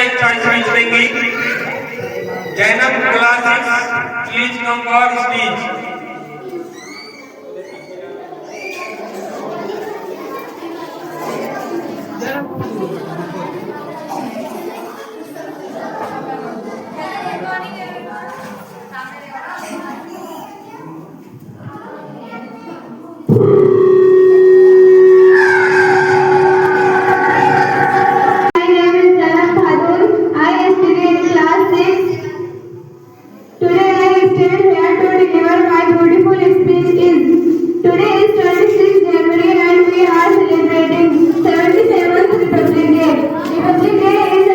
एक choice speech देंगी। Zainab class 6 please come for speech. Today is 26th January and we are celebrating 77th Republic Day. Republic Day is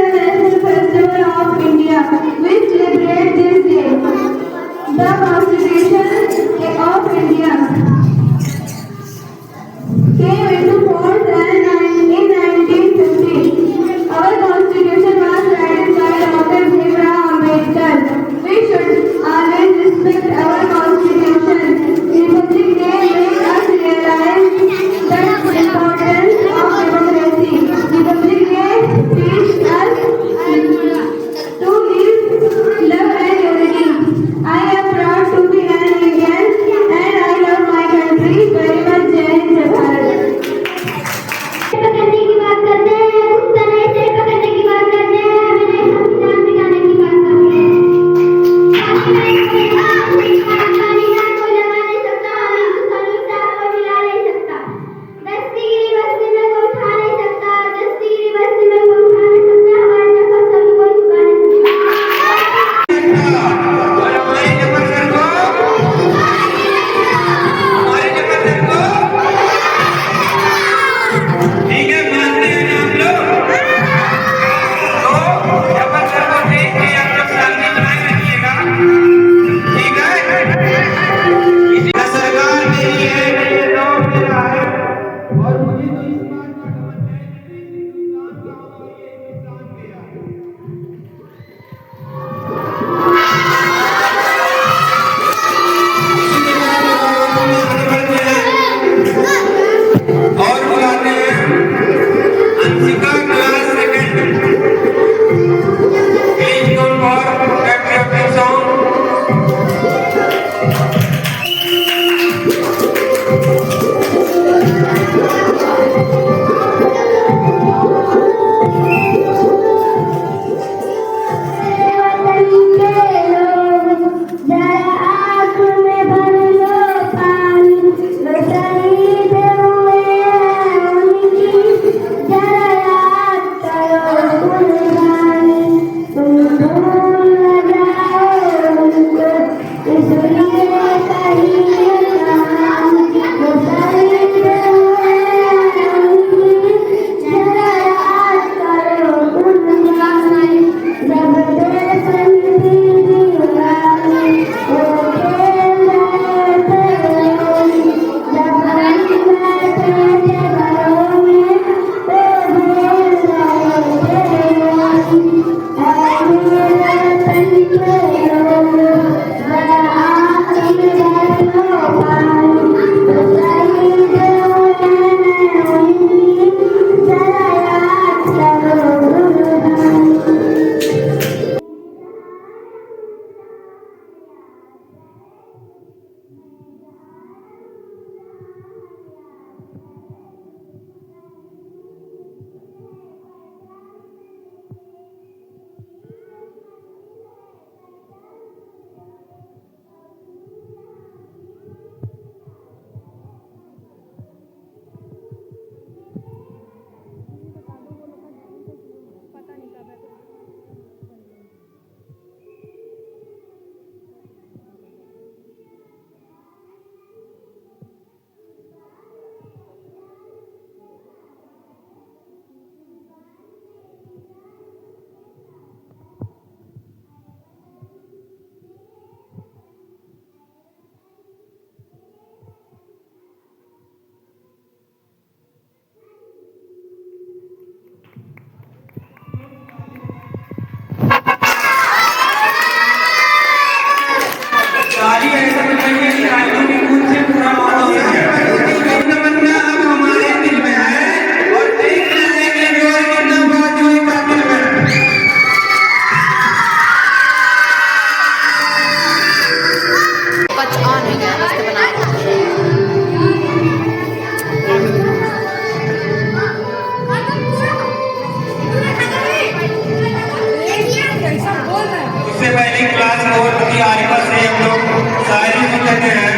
की आरिफत से हम लोग शायरी को कहते हैं।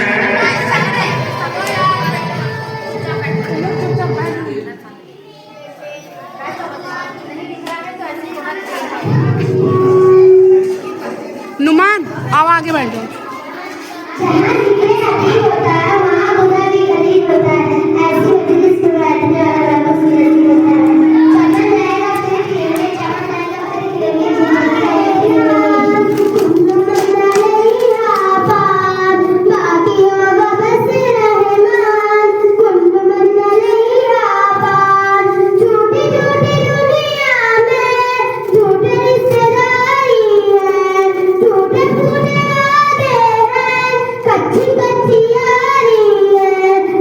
नुमान आओ आगे बैठ जाओ। जहाँ जिक्र अतीत होता है वहाँ खुदा भी करीब होता है। ऐसी मजलिस को बैठने वाला बस नसीब होता है। चमन जाएगा फिर खेलने, चमन जाएगा फिर खेलने, चमन जाएगा बाकी होगा बस रहमान। कुल्लू मंज़िल नहीं आबाद। झूठी झूठी दुनिया में झूठे रिश्तेदारी है, झूठे पूरे वादे हैं, कच्ची कच्ची यारी है।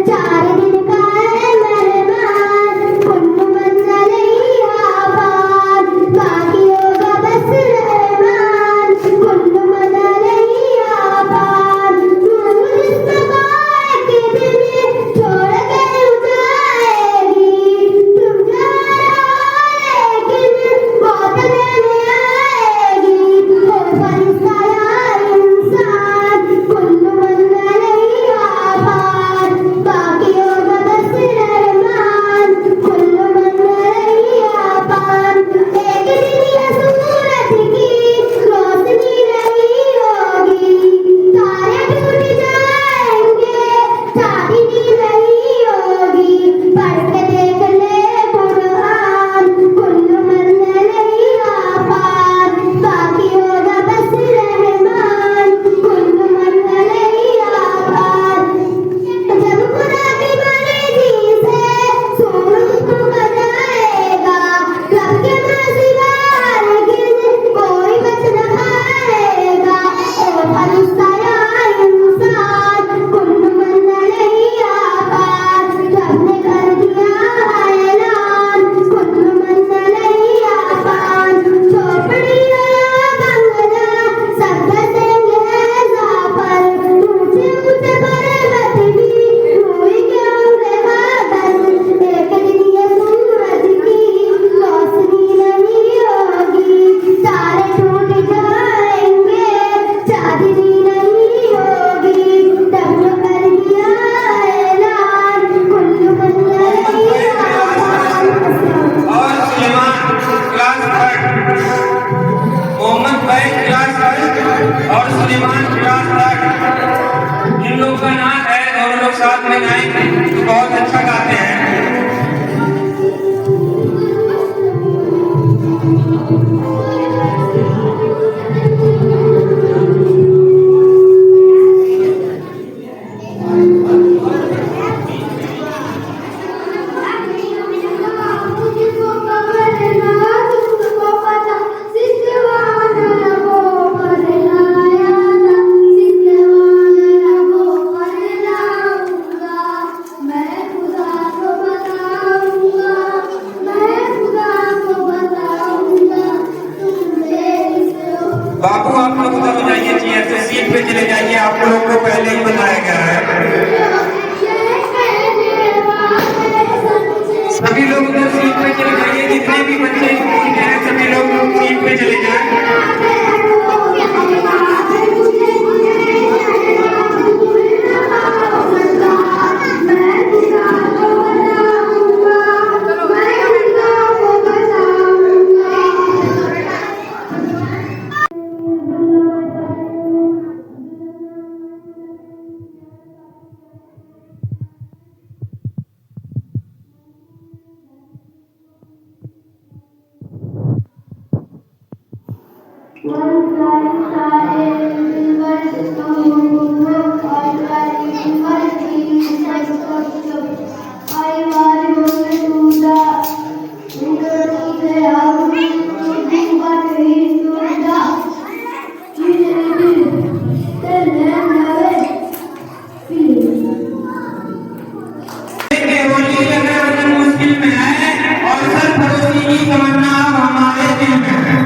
4 दिन का है मेहमान, कुल्लू मंज़िल नहीं आबाद। बाकी होगा बस रहमान, कुल्लू मंज़िल नहीं आबाद। तुम जिसको के दिन छोड़ के जाएगी, तुम जहाँ लेकिन बहुत लेने आएगी। हो फरिश्ता या इंसान, कुल्लू मंज़िल नहीं आबाद। बाकी होगा बस रहमान, कुल्लू मंज़िल नहीं आबाद। एक दिन ये सूरज की रोशनी नहीं होगी, तारे टूट जाएंगे, चांदनी नहीं होगी। पढ़ के देख ले कुरान, कुल्लू मंज़िल नहीं आबाद। बाकी होगा बस रहमान, कुल्लू मंज़िल नहीं आबाद। जब खुदा की मर्जी से सूरज को बजाएगा, रब के सिवा हरगिज़ कोई बच न पाएगा। ओ फरिश्ता या इंसान, कुल्लू मंज़िल नहीं आबाद। रब ने कर दिया ऐलान, कुल्लू मंज़िल नहीं आबाद। झोपड़ी हो या बंगला सब बसेंगे ऐज़ा पर, ऊंचे ऊंचे पर्वत भी रूई के होंगे बादल। एक दिन ये सूरज की रोशनी नहीं होगी, तारे टूट जाएंगे, चांदनी नहीं होगी। तब जो कर दिया ऐलान, कुल्लू मंज़िल नहीं आबाद। और सुलेमान क्लास थर्ड, मोहम्मद भाई क्लास थर्ड और सुलेमान क्लास थर्ड। इन लोगों का नाम है, दोनों लोग साथ में गाएंगे तो बहुत अच्छा गाते हैं। मुझको खबर ना तुमको पता, सिस्टवाना वो करना यादा, सिस्टवाना वो करना होगा। मैं खुदा को बताऊंगा, मैं खुदा को बताऊंगा, तुमसे इसरो। बाबू आप लोग उधर हो जाइए, चेयर से सीट पे चले जाइए, आप लोगों को पहले ही बताया गया है। सभी लोग उधर सीट पे चले जाइए, जितने भी बच्चे सीट हैं सभी लोग सीट पे चले जाएं। मुश्किल में है और सरफरोशी की तमन्ना हमारे दिल में है।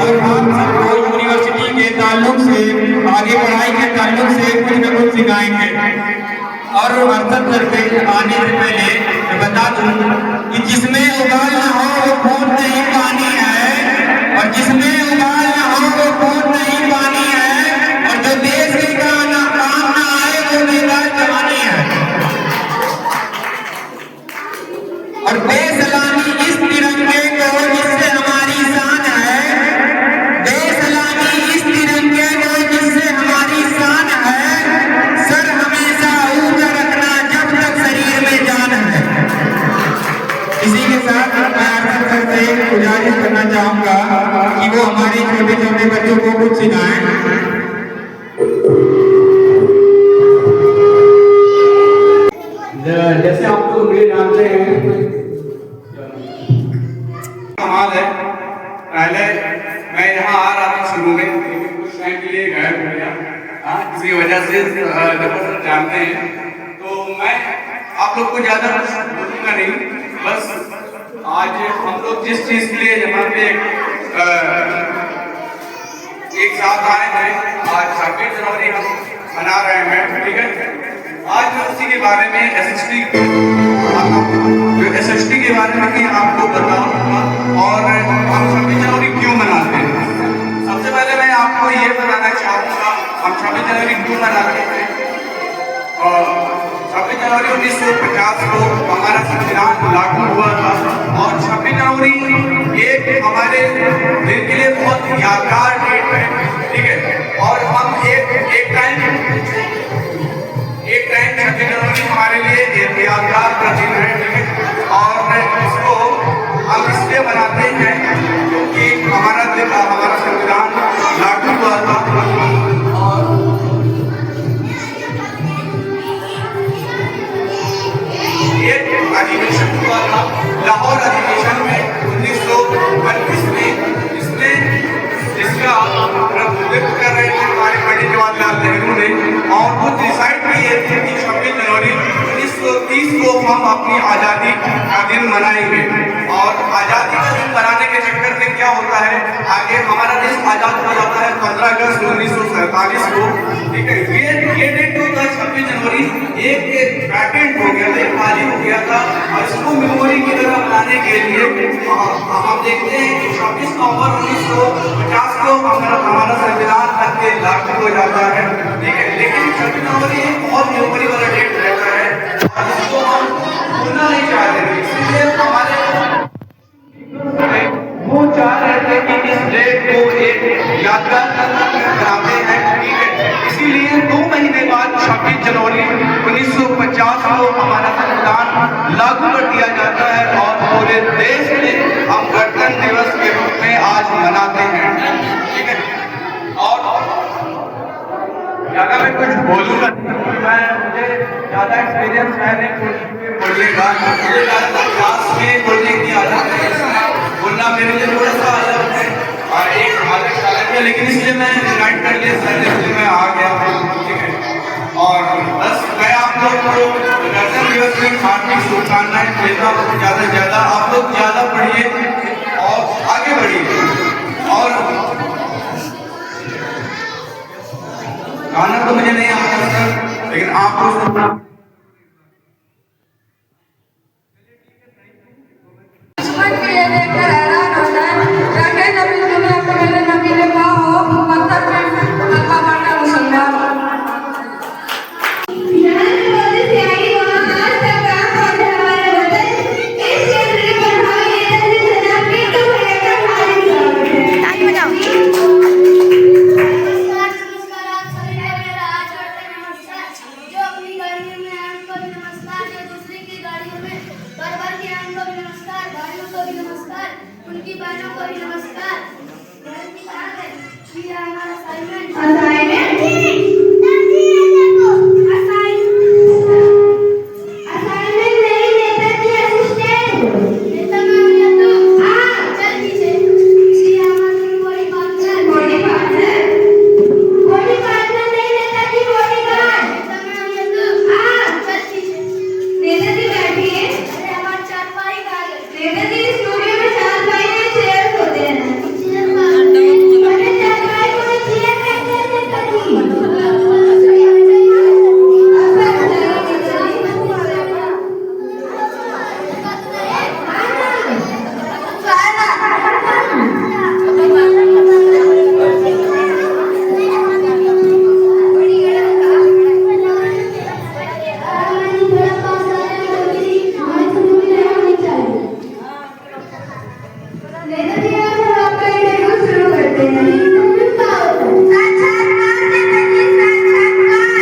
और आप सबको यूनिवर्सिटी के ताल्लुक से, आगे पढ़ाई के ताल्लुक से कुछ न कुछ सिखाएंगे। और अर्थक करके आने से पहले मैं बता दूं कि जिसमें उबाल न हो वो खून नहीं पानी है, और जिसमें उबाल न हो वो खून नहीं पानी है, और जो देश के काम न आए वो बेकार कहानी है। और बेसलामी इस तिरंगे को जिससे हमारी शान है, बेसलामी इस तिरंगे को जिससे हमारी शान है, सर हमेशा ऊंचा रखना जब तक शरीर में जान है। इसी के साथ मैं आखिर सर से एक गुजारिश करना चाहूंगा कि वो हमारे छोटे छोटे बच्चों को कुछ सिखाएं। जैसे आप लोग मुझे जानते हैं, कमाल है। पहले मैं यहाँ आ रहा था शुरू में, कुछ टाइम के लिए गायब हो गया, किसी वजह से जबरदस्त जानते हैं। तो मैं आप लोग को ज़्यादा कुछ बोलूँगा नहीं, बस आज हम लोग जिस चीज़ के लिए यहाँ पे एक साथ आए हैं, आज 26 जनवरी हम मना रहे हैं, ठीक है। आज मैं उसी के बारे में SST के बारे में ही आपको बताऊंगा और हम 26 जनवरी क्यों मनाते हैं। सबसे पहले मैं आपको ये बताना चाहूँगा हम 26 जनवरी क्यों मनाते हैं। 26 जनवरी 1950 को हमारा संविधान लागू हुआ था, और 26 जनवरी एक हमारे दिल के लिए बहुत यादगार डेट है, ठीक है। और हम एक टाइम 26 जनवरी हमारे लिए यादगार का दिन है, ठीक है। और इसको हम इसलिए मनाते हैं क्योंकि हमारा संविधान लागू हुआ था, और ये अधिवेशन हुआ था लाहौर अधिवेशन में 1932 में, जिसका प्रतिनिधित्व कर रहे थे हमारे पंडित जवाहरलाल नेहरू ने। और वो डिसाइड भी ये थे कि 26 जनवरी 1930 को हम अपनी आज़ादी का दिन मनाएंगे। और आज़ादी का दिन मनाने के चक्कर में क्या होता है, आगे हमारा देश आज़ाद हो जाता है 15 अगस्त 1947 को, ठीक है। ये डेट जो था 26 जनवरी एक पैटेंट हो गया था, खाली हो गया था, और इसको मेमोरी की तरह बनाने के लिए हम देखते हैं कि 26 नवंबर 1950 को हमारा संविधान तक के लागू हो जाता है, ठीक है। लेकिन 26 जनवरी एक बहुत मेमोरी वाला डेट रहता है, जिसको हम भूलना नहीं चाहते थे। इसलिए हमारे वो चाह रहे थे कि इस डेट को एक यादगार बनाते हैं, ठीक है। इसीलिए 2 महीने बाद 26 जनवरी 1950 को हमारा संविधान लागू कर दिया जाता है, और पूरे देश में हम गणतंत्र दिवस के रूप में आज मनाते हैं, ठीक है। और ज़्यादा मैं कुछ बोलूँगा, मुझे ज़्यादा एक्सपीरियंस है नहीं बोलने का, मुझे ज़्यादा क्लास में बोलने की आदत है, बोलना मेरे लिए थोड़ा सा अलग है और एक अलग है, लेकिन इसलिए मैं इन्वाइट कर लिया सर, इसलिए मैं आ गया, ठीक है। और बस मैं आप लोग को गणतंत्र दिवस की हार्दिक शुभकामनाएं देता हूँ। ज़्यादा से ज़्यादा आप लोग ज़्यादा पढ़िए और आगे बढ़िए। और गाना तो मुझे नहीं आता सर, लेकिन आपको सुनना नेताजी आज हम आपका इंटरव्यू शुरू करते हैं। इंटरव्यू क्या होता है? साक्षात्कार नेताजी, साक्षात्कार।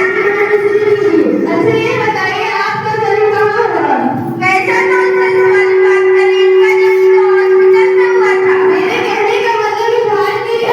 अच्छा ये बताइए आपका जन्म कहाँ हुआ? वैसे तो सिर्फ वाली बात करें, इनका जन्म तो हॉस्पिटल में हुआ था। मेरे कहने का मतलब है भारतीय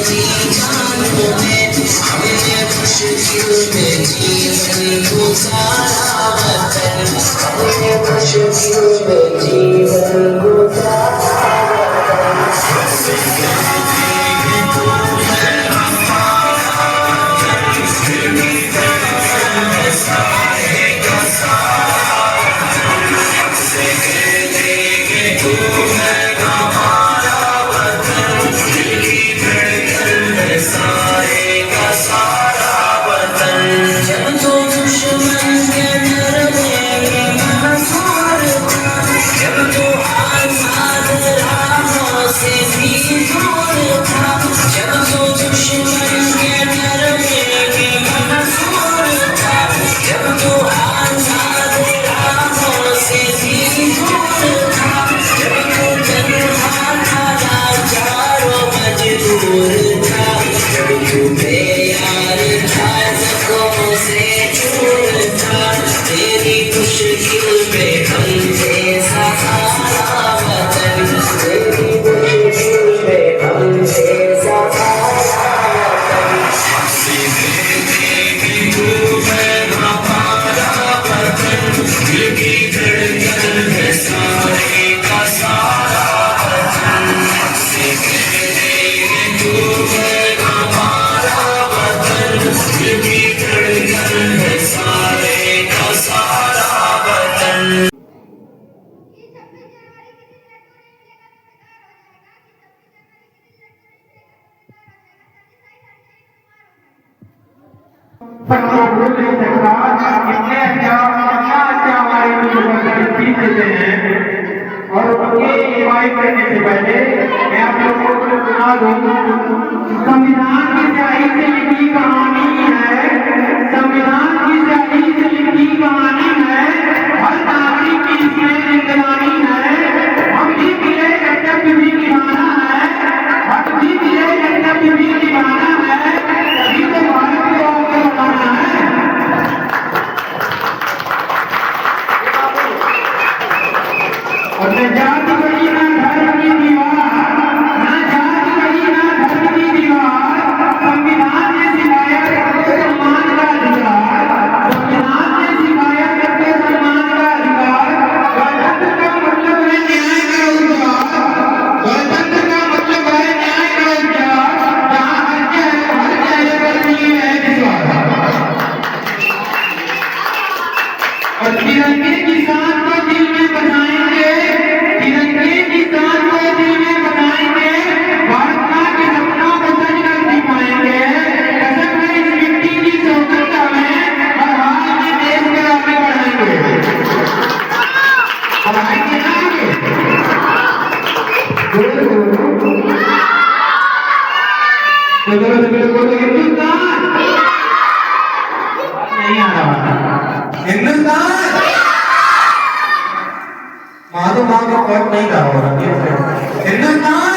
तेरी जान में हमने मुश्किल में जीवन गुजारा वतन हमने मुश्किल में जीवन गुजारा सबको भूल नहीं सकता कितने अच्छा हमारे स्पीच देते हैं और उनके इन्वाइट करने से पहले मैं आप लोगों को सुना दूं संविधान की स्याही से लिखी कहानी है संविधान की स्याही से लिखी कहानी है हर नागरिक की इसमें जिम्मेदारी है हम भी मिले कर्तव्य भी निभाना है हम भी मिले कर्तव्य भी निभाना है तभी तो भारत को आगे बढ़ाना है और न जाति बड़ी ना धर्म की दीवार न जाति बड़ी ना धर्म की दीवार संविधान ने सिखाया सबके सम्मान का अधिकार संविधान ने सिखाया सबके सम्मान का अधिकार गणतंत्र का मतलब है न्याय का उद्धार गणतंत्र का मतलब है न्याय का उद्धार जहाँ हर चेहरे पर नहीं है विश्वास और तिरंगे की शान को दिल में बसाएंगे तिरंगे की शान को दिल में बसाएंगे भारत माँ के सपनों को सच कर दिखाएंगे कसम है इस मिट्टी की सौंदर्यता में हर हाल में देश को आगे बढ़ाएंगे और आगे आगे बोलो हिंदुस्तान नहीं आ रहा हिंदुस्तान माधो माँ का पॉइंट नहीं रहा होगा हिंदुस्तान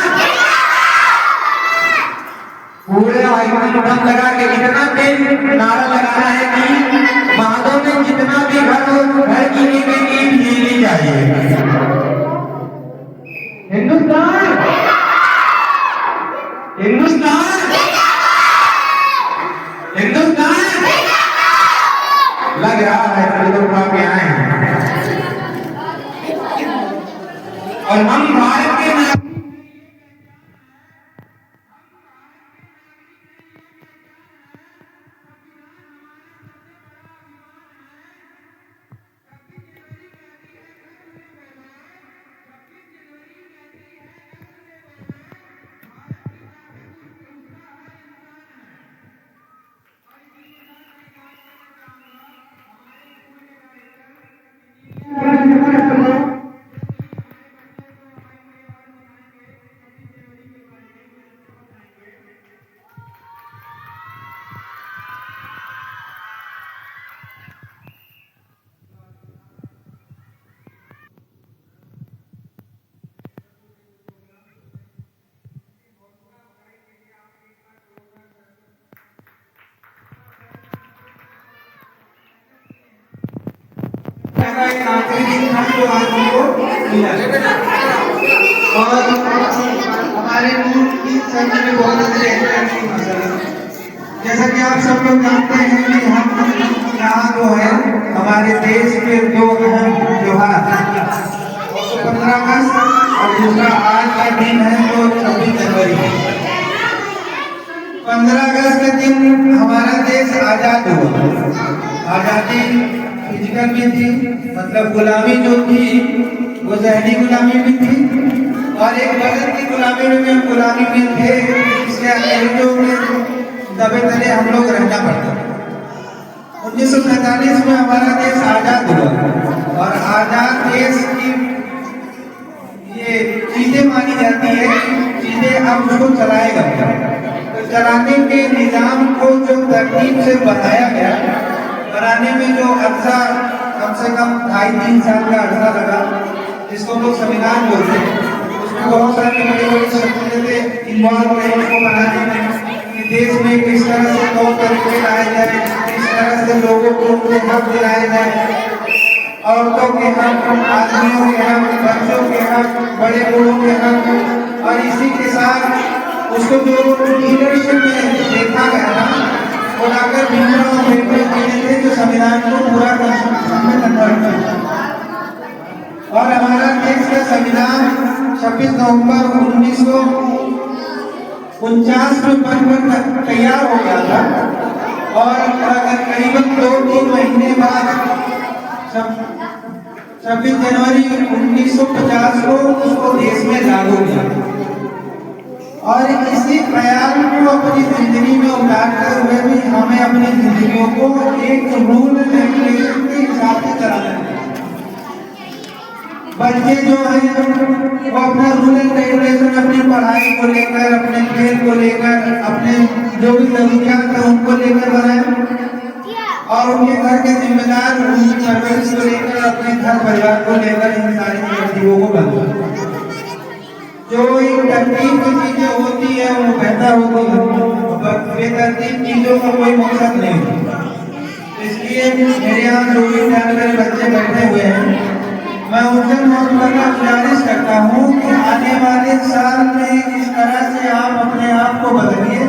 पूरे आईकॉन दम लगा के इतना तेज नारा लगाना है कि माधव में जितना भी घर की ईंट हिलनी चाहिए हिंदुस्तान हिंदुस्तान हिंदुस्तान लग रहा है कि लोग आगे आए हैं और हम भारत के नागरिक और हमारे मूल की संघ में बहुत अच्छे जैसा कि आप सब लोग जानते हैं कि हम यहाँ जो है हमारे देश के दो अहम त्योहार 15 अगस्त और दूसरा आज का दिन है जो 26 जनवरी। 15 अगस्त के दिन हमारा देश आजाद हुआ। आजादी फिजिकल भी थी, मतलब गुलामी जो थी वो जहनी गुलामी भी थी, और एक बदन की गुलामी में भी हम गुलामी में थे। इसलिए अंग्रेजों के दबे तले हम लोग रहना पड़ता। 1947 में हमारा देश आजाद हुआ, और आजाद देश की ये चीजें मानी जाती है, चीजें हम उसको चलाएगा। तो चलाने के निजाम को जो तरतीब से बनाया गया, बनाने में जो अर्सा कम से कम 2.5-3 साल का अर्सा लगा, जिसको हम लोग संविधान बोलते हैं, उसमें बहुत सारी बड़ी बड़ी शख्सियतें इन्वॉल्व रही उसको बनाने में, कि देश में किस तरह से तौर तरीके लाए जाए, किस तरह से लोगों को उनके हक दिलाए जाए, औरतों के हक, आदमियों के हक, बच्चों के हक, बड़े बूढ़ों के हक। और इसी के साथ उसको जो लीडरशिप में देखा गया ना, वो डॉक्टर भीमराव अम्बेडकर जी थे, जो संविधान को पूरा कॉन्स्टिट्यूशन में कन्वर्ट किया। और हमारा देश का संविधान 26 नवंबर 1949 में बनकर तैयार हो गया था, और करीबन 2-3 महीने बाद 26 जनवरी 1950 को उसको देश में लागू किया। और इसी ख्याल को अपनी जिंदगी में उतारते हुए भी हमें अपनी जिंदगियों को एक रूल रेगुलेशन के हिसाब से चलाना है। बच्चे जो हैं वो अपना रूल एंड रेगुलेशन अपनी पढ़ाई को लेकर, अपने खेल को लेकर, अपने जो भी जरूरियात है उनको लेकर बनाए, और उनके घर के जिम्मेदार उनकी परवरिश को लेकर, अपने घर परिवार को लेकर इन सारी तरतीबों को बनाए। जो एक तरतीब की चीजें होती है वो बेहतर होती है, बेतरतीब चीजों का कोई मकसद नहीं होता। इसलिए मेरे यहाँ जो भी जानकारी बच्चे बैठे हुए हैं, मैं उनसे गुजारिश करता हूँ कि आने वाले साल में इस तरह से आप अपने आप को बदलिए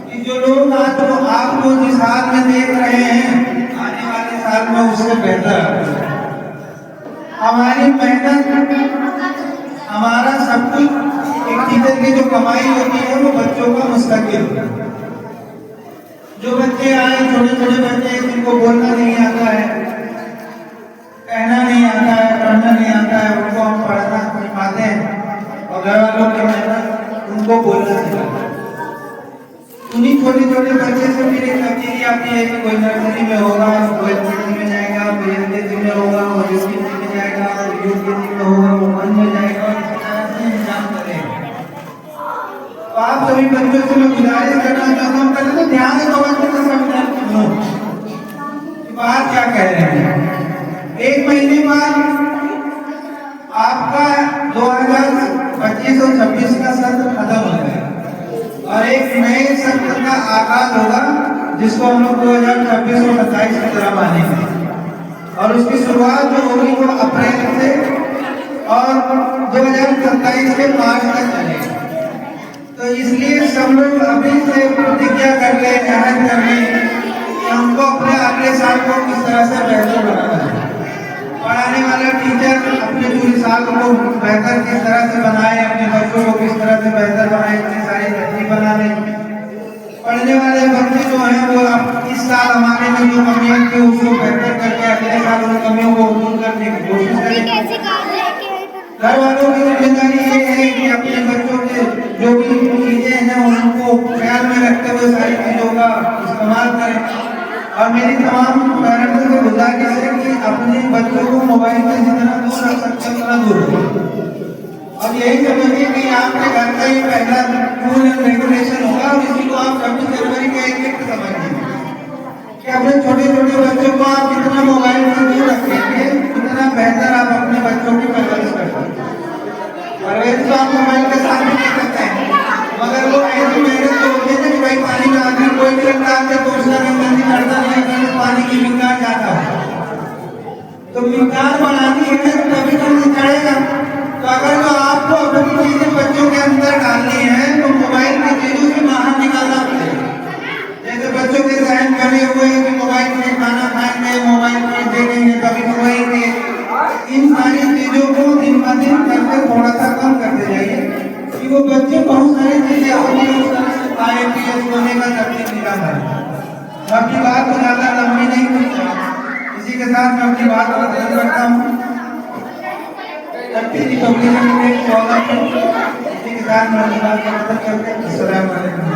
कि जो लोग आज आपको जिस हाल में देख रहे हैं, आने वाले साल में उससे बेहतर। हमारी मेहनत, हमारा सब कुछ, एक चीज़ की जो कमाई होती है वो बच्चों का मुस्तकिल। जो बच्चे आए, छोटे छोटे बच्चे जिनको बोलना नहीं आता है, कहना नहीं आता है, पढ़ना नहीं आता है, उनको हम पढ़ना सिखाते हैं, और घर वालों की मेहनत उनको बोलना सिखाते हैं। उन्हीं छोटे छोटे बच्चे से फिर एक तब्दीली आती है कि कोई नर्सरी में होगा, कोई एलकेजी में जाएगा, कोई एलकेजी में होगा, कोई यूकेजी में जाएगा, कोई यूकेजी में होगा, वो 1 में जाएगा, इस तरह से इंतजाम करेगा। तो आप सभी बच्चों से मैं गुजारिश करना चाहता हूँ, पहले तो ध्यान से बच्चों का संविधान सुनो कि बात क्या कह रहे हैं। 1 महीने बाद आपका 2025 और 26 का सत्र खत्म हो जाएगा, और एक नए सत्र का आगाज होगा, जिसको हम लोग 2026 और 27 की तरह मानेंगे। और उसकी शुरुआत जो होगी वो अप्रैल से और 2027 के मार्च तक चलेगी। तो इसलिए सब लोग अभी से प्रतिज्ञा कर ले, अहद कर ले कि हमको अपने अगले साल को किस तरह से बेहतर बनाना है। पढ़ाने वाला टीचर अपने पूरे साल को बेहतर किस तरह से बनाए, अपने बच्चों को किस तरह से बेहतर बनाए, इतनी सारी तरकीब बना ले। पढ़ने वाले बच्चे जो हैं वो इस साल हमारे में जो कमियां थी उसको बेहतर करके अगले साल उन कमियों को दूर करने की कोशिश करें। घर वालों की जिम्मेदारी ये है कि अपने बच्चों के जो भी चीजें हैं उनको ख्याल में रखते हुए सारी चीजों का इस्तेमाल करें। और मेरी तमाम पेरेंट्स को गुजारिश है कि अपने बच्चों को मोबाइल से जितना दूर रख सकते हैं उतना दूर रखें। और यही समझिए कि आपके घर का ही पहला रूल एंड रेगुलेशन होगा, और इसी को आप 26 जनवरी का एक गिफ्ट समझिए कि अपने छोटे छोटे बच्चों को आप जितना मोबाइल से दूर रखेंगे उतना बेहतर आप अपने बच्चों की परवरिश कर सकते हैं। परवरिश तो आप मोबाइल के साथ भी कर सकते हैं, मगर वो ऐसी मेहनत जो होती है कि भाई पानी में आदमी कोई भी लगता है तो उसका गंदी करता नहीं है, पानी की मिकदार ज्यादा है तो मिकदार बढ़ानी है तो कभी कभी चढ़ेगा। तो अगर जो आपको अपनी चीजें बच्चों के अंदर डालनी है तो मोबाइल की चीजों से बाहर निकालना पड़ेगा। जैसे अपनी बात को ज्यादा लंबी नहीं करता, इसी के साथ मैं अपनी बात को खत्म करता हूँ। इसी के साथ मैं अपनी बात को खत्म करते हैं। अस्सलाम वालेकुम।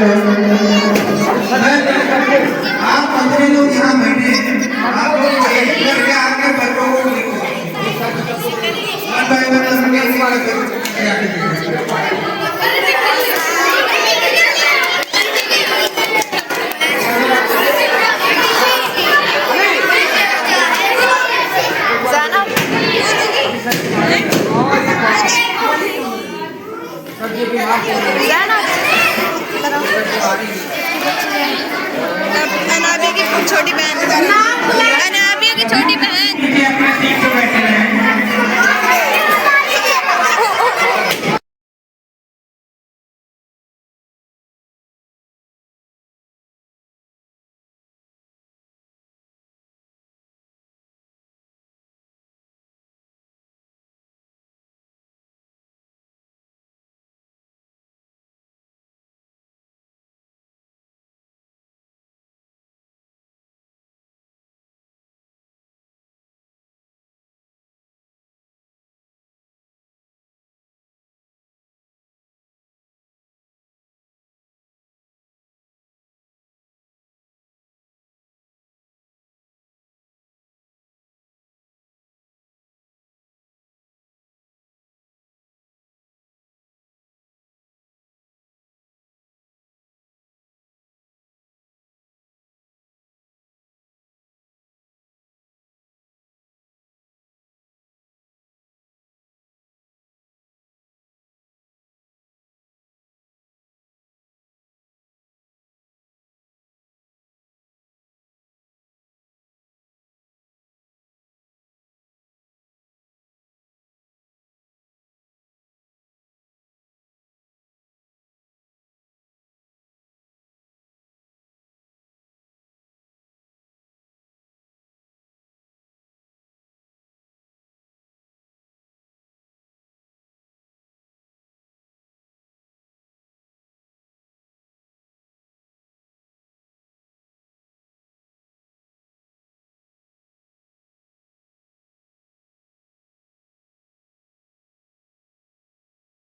है